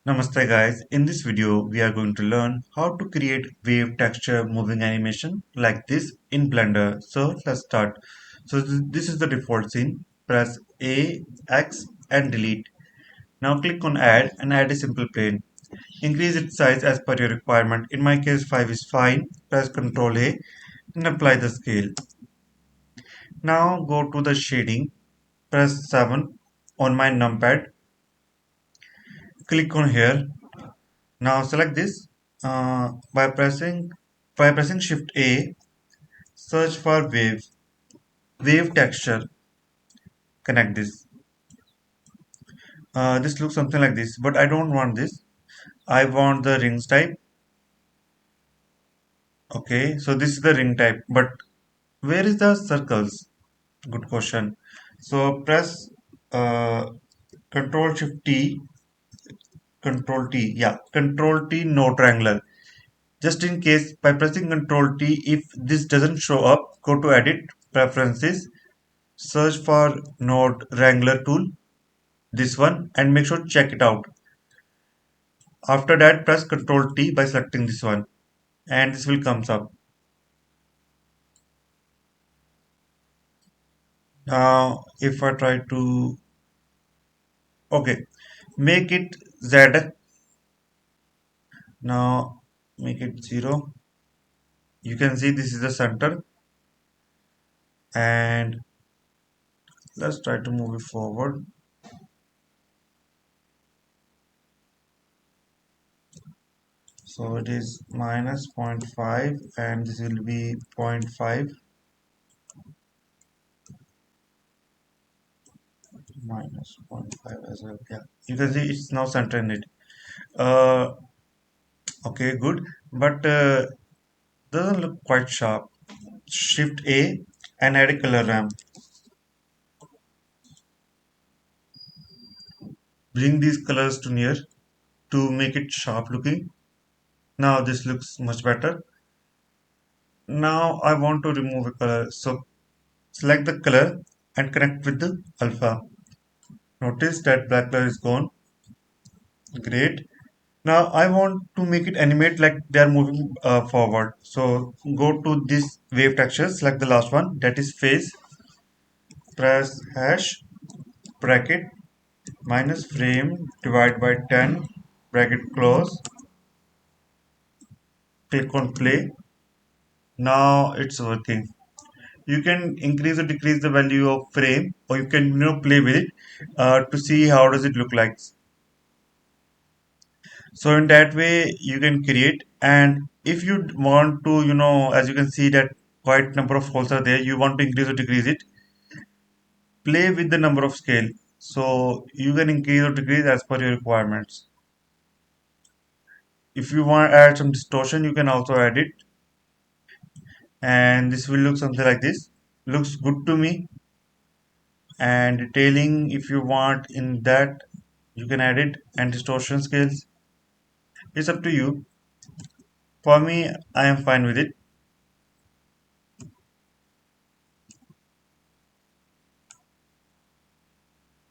Namaste guys, in this video we are going to learn how to create wave texture moving animation like this in Blender. So let's start. This is the default scene. Press A, X and delete. Now click on add and add a simple plane. Increase its size as per your requirement. In my case 5 is fine. Press Ctrl A and apply the scale. Now go to the shading. Press 7 on my numpad. Click on here. Now select this by pressing Shift A. Search for wave texture. Connect this. This looks something like this, but I don't want this. I want the rings type. Okay, so this is the ring type, but where is the circles? Good question. So press uh, Control Shift T, Control T. Yeah, Control T. No triangular. Just in case, by pressing Control T, if this doesn't show up, go to Edit, Preferences, search for Node Wrangler tool, this one, and make sure check it out. After that, press Ctrl T by selecting this one, and this will comes up. Now, if I try to, okay, make it Z. Now, make it 0. You can see this is the center, and let's try to move it forward. So it is minus zero point 0.5, and this will be zero point 0.5 minus 0.5 as well. Yeah, you can see it's now centering it. Uh, okay, good, but doesn't look quite sharp. Shift A and add a color ramp. Bring these colors to near to make it sharp looking. Now this looks much better. Now I want to remove a color. So select the color and connect with the alpha. Notice that black color is gone. Great. Now I want to make it animate like they are moving forward. So go to this wave texture, select the last one, that is face. Press hash bracket minus frame divide by 10 bracket close. Click on play. Now it's working. You can increase or decrease the value of frame, or you can play with it to see how does it look like. So in that way you can create, and if you want to, as you can see that quite number of holes are there, you want to increase or decrease it, play with the number of scale, so you can increase or decrease as per your requirements. If you want to add some distortion, you can also add it, and this will look something like this. Looks good to me. And detailing, if you want in that, you can add it, and distortion scales, it's up to you. For me, I am fine with it.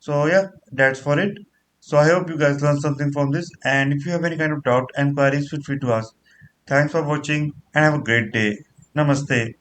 So yeah, that's for it. So I hope you guys learned something from this, and if you have any kind of doubt and queries, feel free to ask. Thanks for watching and have a great day. Namaste.